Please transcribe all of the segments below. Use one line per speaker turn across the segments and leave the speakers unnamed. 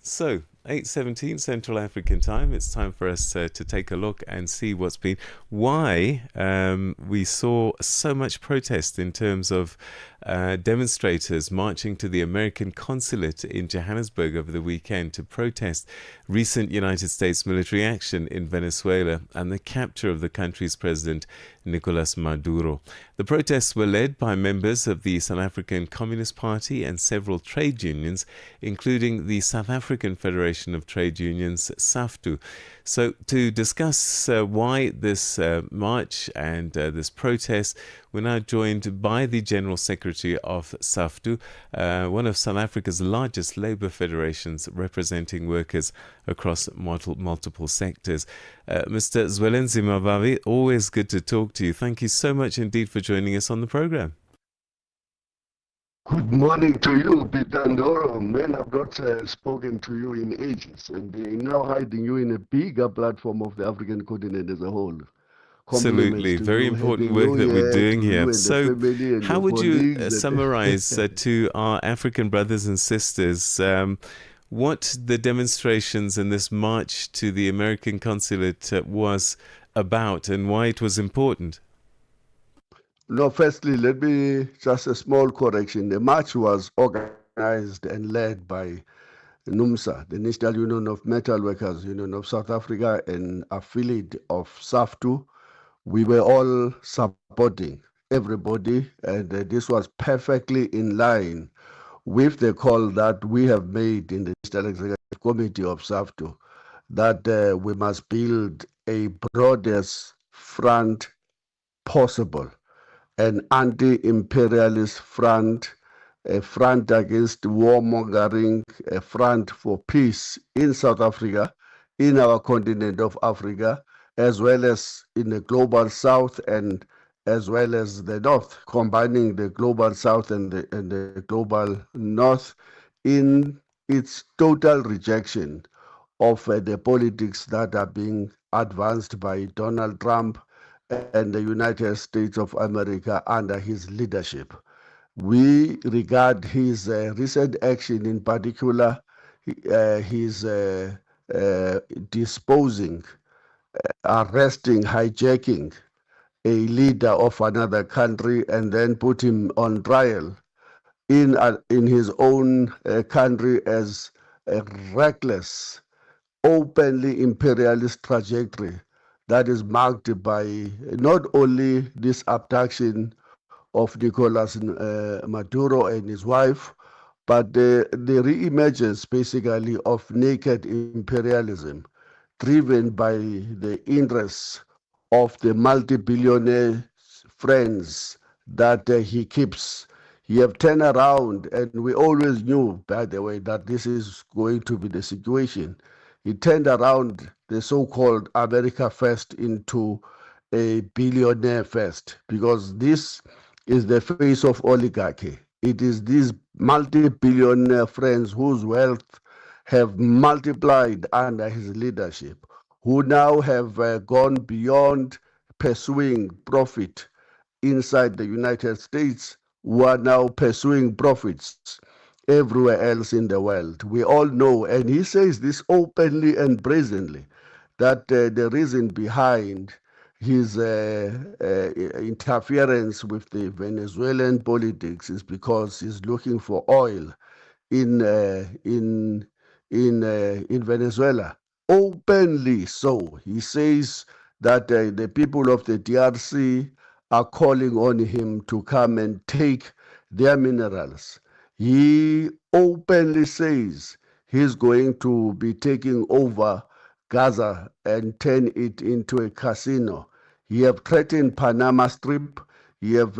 So, 8:17 Central African Time. It's time for us to take a look and see why we saw so much protest in terms of demonstrators marching to the American consulate in Johannesburg over the weekend to protest recent United States military action in Venezuela and the capture of the country's president, Nicolás Maduro. The protests were led by members of the South African Communist Party and several trade unions, including the South African Federation of Trade Unions, SAFTU. So to discuss why this march and this protest, we're now joined by the General Secretary of SAFTU, one of South Africa's largest labour federations representing workers across multiple sectors. Mr. Zwelinzima Vavi, always good to talk to you. Thank you so much indeed for joining us on the program.
Good morning to you, Pitandoro. Man, I've not spoken to you in ages, and now hiding you in a bigger platform of the African continent as a whole.
Absolutely, very important work that we're doing here. So, how would you summarize to our African brothers and sisters what the demonstrations and this march to the American consulate was about and why it was important?
No, firstly, let me just a small correction. The march was organized and led by NUMSA, the National Union of Metal Workers Union of South Africa, and affiliate of SAFTU. We were all supporting everybody, and this was perfectly in line with the call that we have made in the National Executive Committee of SAFTU, that we must build a broadest front possible, an anti-imperialist front, a front against warmongering, a front for peace in South Africa, in our continent of Africa, as well as in the global south and as well as the north, combining the global south and the global north in its total rejection of the politics that are being advanced by Donald Trump and the United States of America under his leadership. We regard his recent action, in particular, his disposing, arresting, hijacking a leader of another country and then put him on trial in his own country as a reckless, openly imperialist trajectory that is marked by not only this abduction of Nicolás Maduro and his wife, but the re-emergence basically of naked imperialism driven by the interests of the multi-billionaire friends that he keeps. He have turned around, and we always knew, by the way, that this is going to be the situation. He turned around the so-called America First into a billionaire first, because this is the face of oligarchy. It is these multi-billionaire friends whose wealth have multiplied under his leadership, who now have gone beyond pursuing profit inside the United States, who are now pursuing profits everywhere else in the world. We all know, and he says this openly and brazenly, that the reason behind his interference with the Venezuelan politics is because he's looking for oil in Venezuela. Openly so. He says that the people of the DRC are calling on him to come and take their minerals. He openly says he's going to be taking over Gaza and turn it into a casino. He have threatened Panama Strip. He have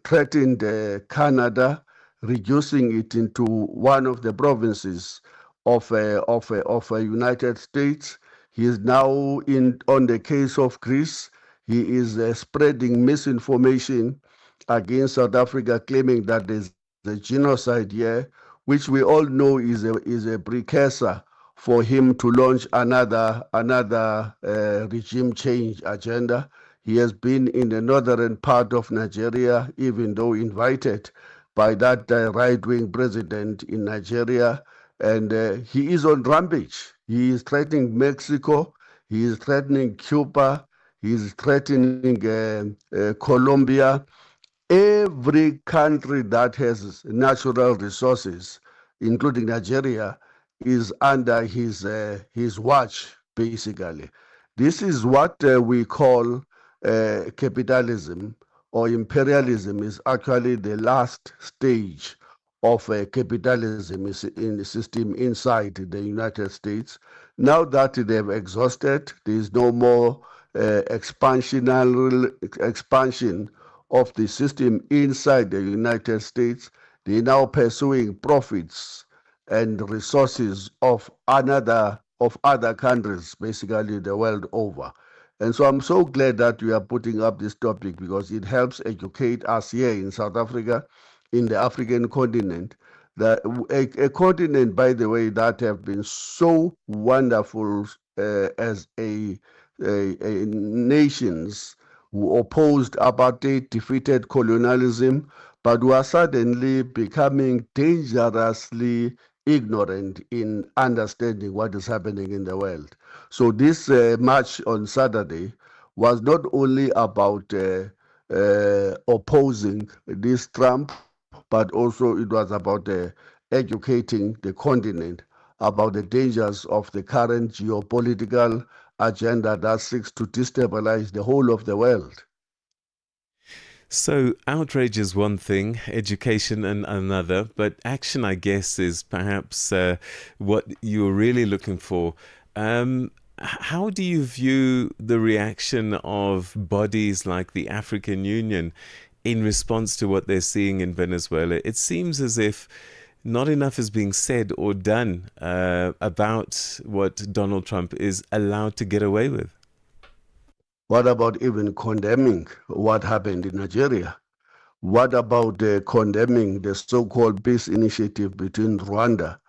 threatened Canada, reducing it into one of the provinces of United States. He is now on the case of Greece. He is spreading misinformation against South Africa, claiming that there's a genocide here, which we all know is a precursor for him to launch another regime change agenda. He has been in the northern part of Nigeria, even though invited by that right-wing president in Nigeria, And he is on rampage. He is threatening Mexico. He is threatening Cuba. He is threatening Colombia. Every country that has natural resources, including Nigeria, is under his watch, basically. This is what we call capitalism or imperialism is actually the last stage of capitalism in the system inside the United States. Now that they've exhausted, there is no more expansion of the system inside the United States. They're now pursuing profits and resources of other countries, basically the world over. And so I'm so glad that you are putting up this topic because it helps educate us here in South Africa, in the African continent, that a continent, by the way, that have been so wonderful as a nations who opposed apartheid, defeated colonialism, but who are suddenly becoming dangerously ignorant in understanding what is happening in the world. So this march on Saturday was not only about opposing this Trump, but also it was about educating the continent about the dangers of the current geopolitical agenda that seeks to destabilize the whole of the world.
So, outrage is one thing, education another, but action, I guess, is perhaps what you're really looking for. How do you view the reaction of bodies like the African Union in response to what they're seeing in Venezuela? It seems as if not enough is being said or done about what Donald Trump is allowed to get away with.
What about even condemning what happened in Nigeria? What about condemning the so-called peace initiative between Rwanda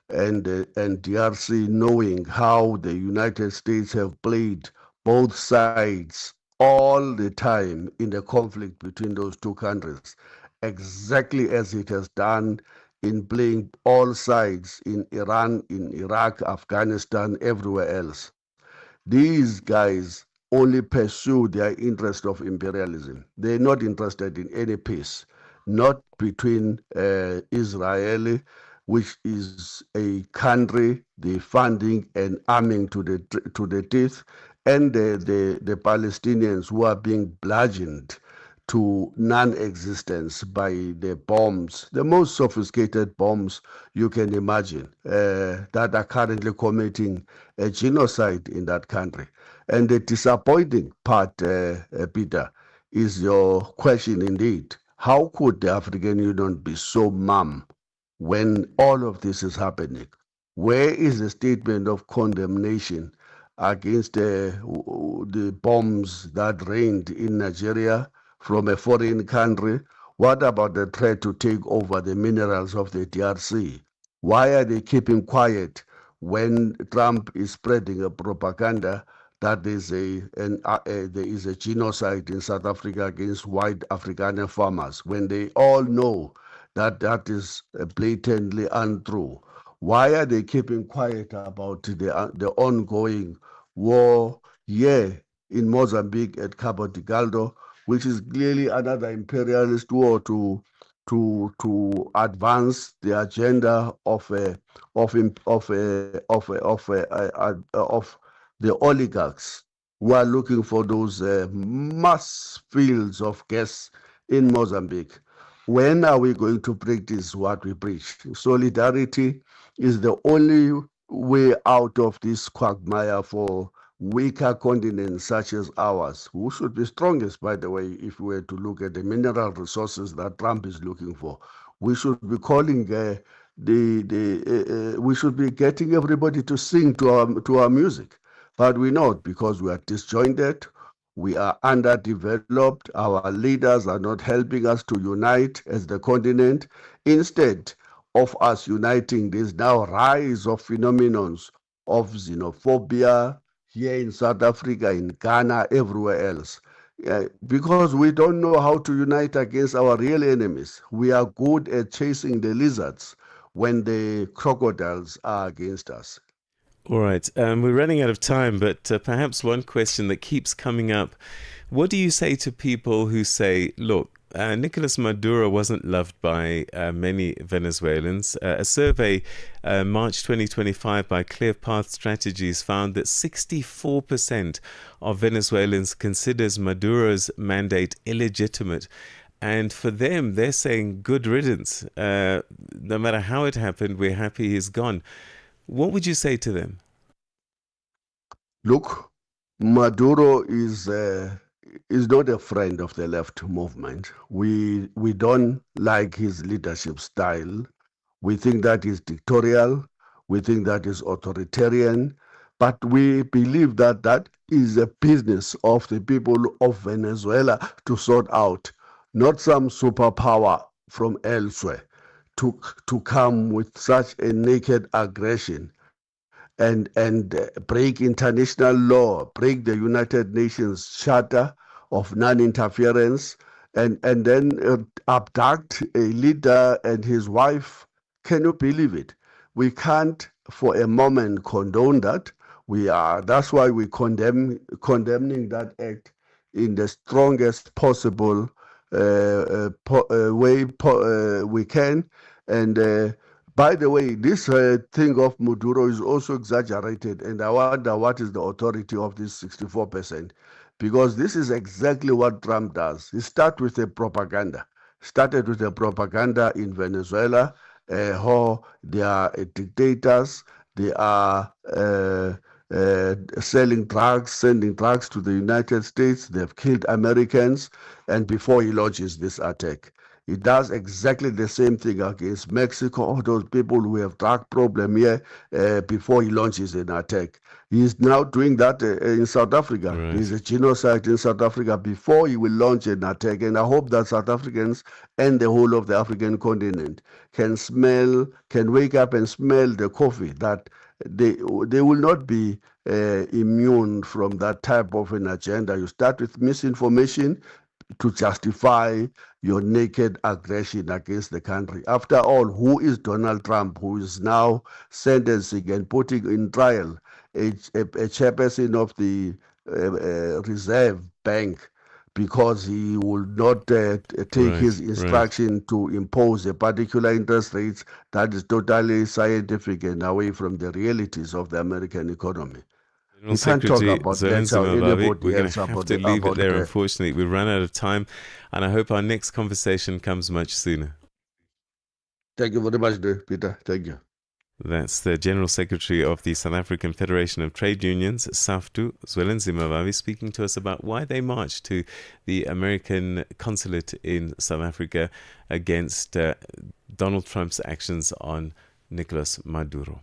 and DRC, knowing how the United States have played both sides all the time in the conflict between those two countries, exactly as it has done in playing all sides in Iran, in Iraq, Afghanistan, everywhere else. These guys only pursue their interest of imperialism. They're not interested in any peace, not between Israeli, which is a country, the funding and arming to the teeth, and the Palestinians who are being bludgeoned to non-existence by the bombs, the most sophisticated bombs you can imagine, that are currently committing a genocide in that country. And the disappointing part, Peter, is your question indeed. How could the African Union be so mum when all of this is happening? Where is the statement of condemnation against the bombs that rained in Nigeria from a foreign country? What about the threat to take over the minerals of the DRC? Why are they keeping quiet when Trump is spreading a propaganda that there is a genocide in South Africa against white Afrikaner farmers, when they all know that that is blatantly untrue? Why are they keeping quiet about the ongoing war here in Mozambique at Cabo Delgado, which is clearly another imperialist war to advance the agenda of the oligarchs who are looking for those mass fields of gas in Mozambique? When are we going to practice what we preach? Solidarity is the only way out of this quagmire for weaker continents such as ours, who should be strongest, by the way, if we were to look at the mineral resources that Trump is looking for. We should be calling we should be getting everybody to sing to our music, but we're not, because we are disjointed. We are underdeveloped. Our leaders are not helping us to unite as the continent. Instead of us uniting, there's now a rise of phenomenons of xenophobia here in South Africa, in Ghana, everywhere else. Because we don't know how to unite against our real enemies. We are good at chasing the lizards. when the crocodiles are against us.
All right, we're running out of time, but perhaps one question that keeps coming up. What do you say to people who say, look, Nicolás Maduro wasn't loved by many Venezuelans? A survey March 2025 by Clear Path Strategies found that 64% of Venezuelans considers Maduro's mandate illegitimate. And for them, they're saying good riddance. No matter how it happened, we're happy he's gone. What would you say to them?
Look, Maduro is not a friend of the left movement. We don't like his leadership style. We think that is dictatorial. We think that is authoritarian. But we believe that that is a business of the people of Venezuela to sort out, not some superpower from elsewhere to come with such a naked aggression and break international law, break the United Nations Charter of non-interference, and then abduct a leader and his wife. Can you believe it? We can't for a moment condone that. That's why we condemning that act in the strongest possible way we can. And by the way, this thing of Maduro is also exaggerated, and I wonder what is the authority of this 64%, because this is exactly what Trump does. He started with the propaganda in Venezuela, how they are dictators, they are sending drugs to the United States, they've killed Americans, and before he launches this attack. He does exactly the same thing against Mexico, all those people who have drug problem here before he launches an attack. He is now doing that in South Africa.
Right.
There's a genocide in South Africa before he will launch an attack. And I hope that South Africans and the whole of the African continent can wake up and smell the coffee, that they will not be immune from that type of an agenda. You start with misinformation to justify your naked aggression against the country. After all, who is Donald Trump, who is now sentencing and putting in trial a chairperson of the Reserve Bank because he will not take his instruction to impose a particular interest rate that is totally scientific and away from the realities of the American economy?
General Secretary Zwelinzima Vavi, we're going to have to leave it there, unfortunately. We've run out of time, and I hope our next conversation comes much sooner.
Thank you very much, Peter. Thank you.
That's the General Secretary of the South African Federation of Trade Unions, SAFTU, Zwelinzima Vavi, speaking to us about why they marched to the American consulate in South Africa against Donald Trump's actions on Nicolás Maduro.